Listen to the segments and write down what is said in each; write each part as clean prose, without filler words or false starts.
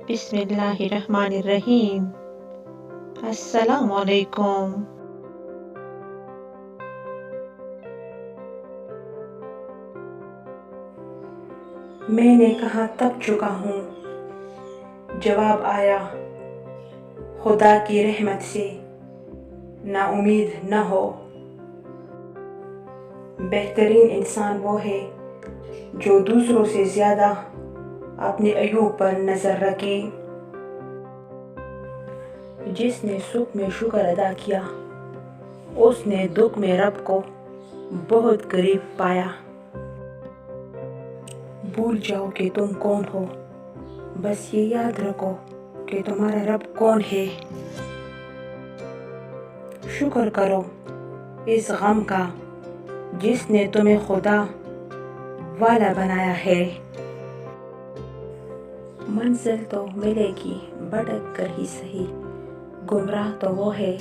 बिस्मिल्लाहिर्रहमानिर्रहीम। अस्सलाम वालेकुम। मैंने कहा तब चुका हूँ, जवाब आया खुदा की रहमत से ना उम्मीद न हो। बेहतरीन इंसान वो है जो दूसरों से ज़्यादा अपने अयूब पर नज़र रखे। जिसने सुख में शुक्र अदा किया, उसने दुख में रब को बहुत करीब पाया। भूल जाओ कि तुम कौन हो, बस ये याद रखो कि तुम्हारा रब कौन है। शुक्र करो इस गम का जिसने तुम्हें खुदा वाला बनाया है। मंजिल तो मिलेगी भटक कर ही सही, गुमराह तो वो है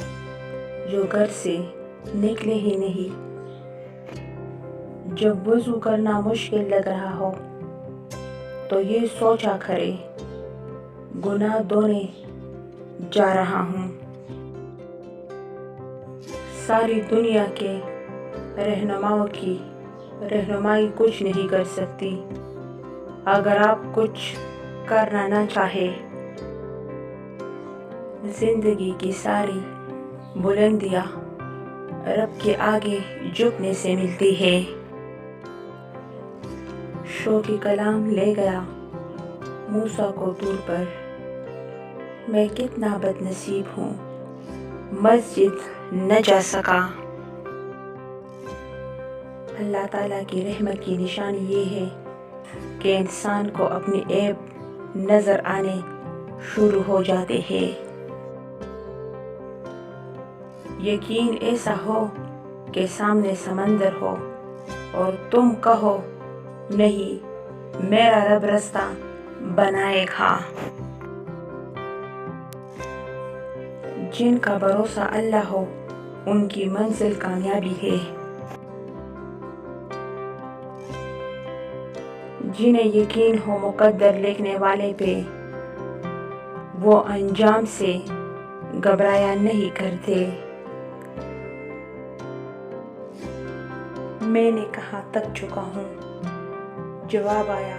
जो घर से निकले ही नहीं। जब वज़ू करना मुश्किल लग रहा हो तो ये सोचा करे गुनाह धोने जा रहा हूँ। सारी दुनिया के रहनुमाओं की रहनुमाई कुछ नहीं कर सकती अगर आप कुछ करना ना चाहे। जिंदगी की सारी बुलंदियाँ रब के आगे झुकने से मिलती है। शौकी कलाम ले गया मूसा को दूर पर, मैं कितना बदनसीब हूँ मस्जिद न जा सका। अल्लाह ताला की रहमत की निशानी ये है कि इंसान को अपने ऐब नज़र आने शुरू हो जाते हैं। यकीन ऐसा हो कि सामने समंदर हो और तुम कहो नहीं, मेरा रब रास्ता बनाएगा। जिनका भरोसा अल्लाह हो उनकी मंजिल कामयाबी है। जिन्हें यकीन हो मुकद्दर लिखने वाले पे, वो अंजाम से घबराया नहीं करते। मैंने कहा थक चुका हूँ, जवाब आया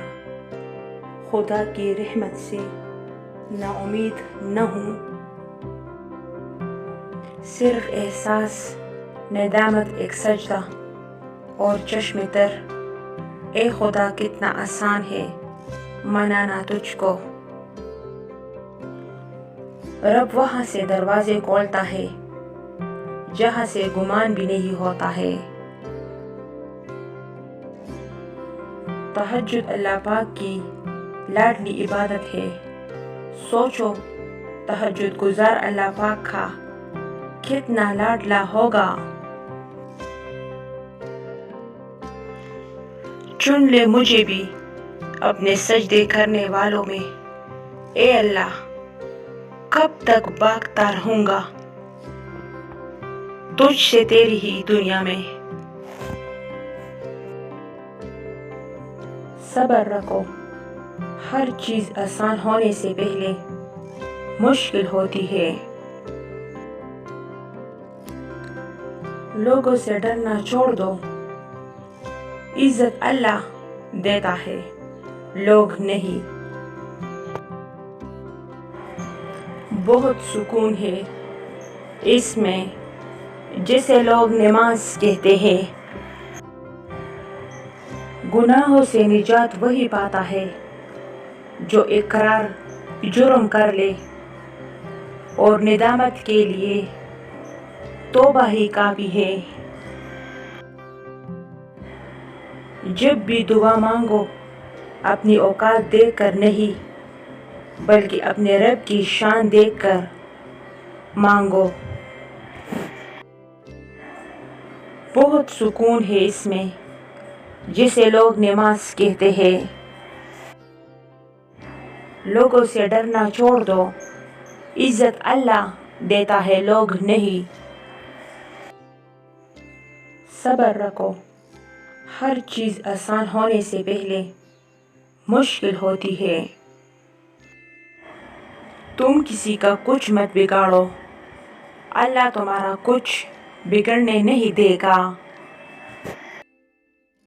खुदा की रहमत से ना उम्मीद न हूँ। सिर्फ एहसास नदामत एक सजदा और चश्मे तर, ए खुदा कितना आसान है मनाना तुझको। रब वहाँ से दरवाजे खोलता है जहाँ से गुमान भी नहीं होता है। तहज्जुद अल्लाह पाक की लाडली इबादत है। सोचो तहज्जुद गुजार अल्लाह पाक का कितना लाडला होगा। चुन ले मुझे भी अपने सजदे करने वालों में, ए अल्लाह कब तक भागता रहूंगा तुझसे तेरी ही दुनिया में। सब्र रखो, हर चीज आसान होने से पहले मुश्किल होती है। लोगों से डरना छोड़ दो, इज्जत अल्लाह देता है, लोग नहीं। बहुत सुकून है इसमें जिसे लोग नमाज कहते हैं। गुनाहों से निजात वही पाता है जो इकरार जुर्म कर ले और निदामत के लिए तौबा ही काफी है। जब भी दुआ मांगो अपनी औकात देखकर नहीं, बल्कि अपने रब की शान देखकर मांगो। बहुत सुकून है इसमें जिसे लोग नमाज कहते हैं। लोगों से डरना छोड़ दो, इज्जत अल्लाह देता है, लोग नहीं। सब्र रखो, हर चीज़ आसान होने से पहले मुश्किल होती है। تم کسی کا کچھ مت بگاڑو، اللہ تمہارا کچھ بگڑنے نہیں دے گا۔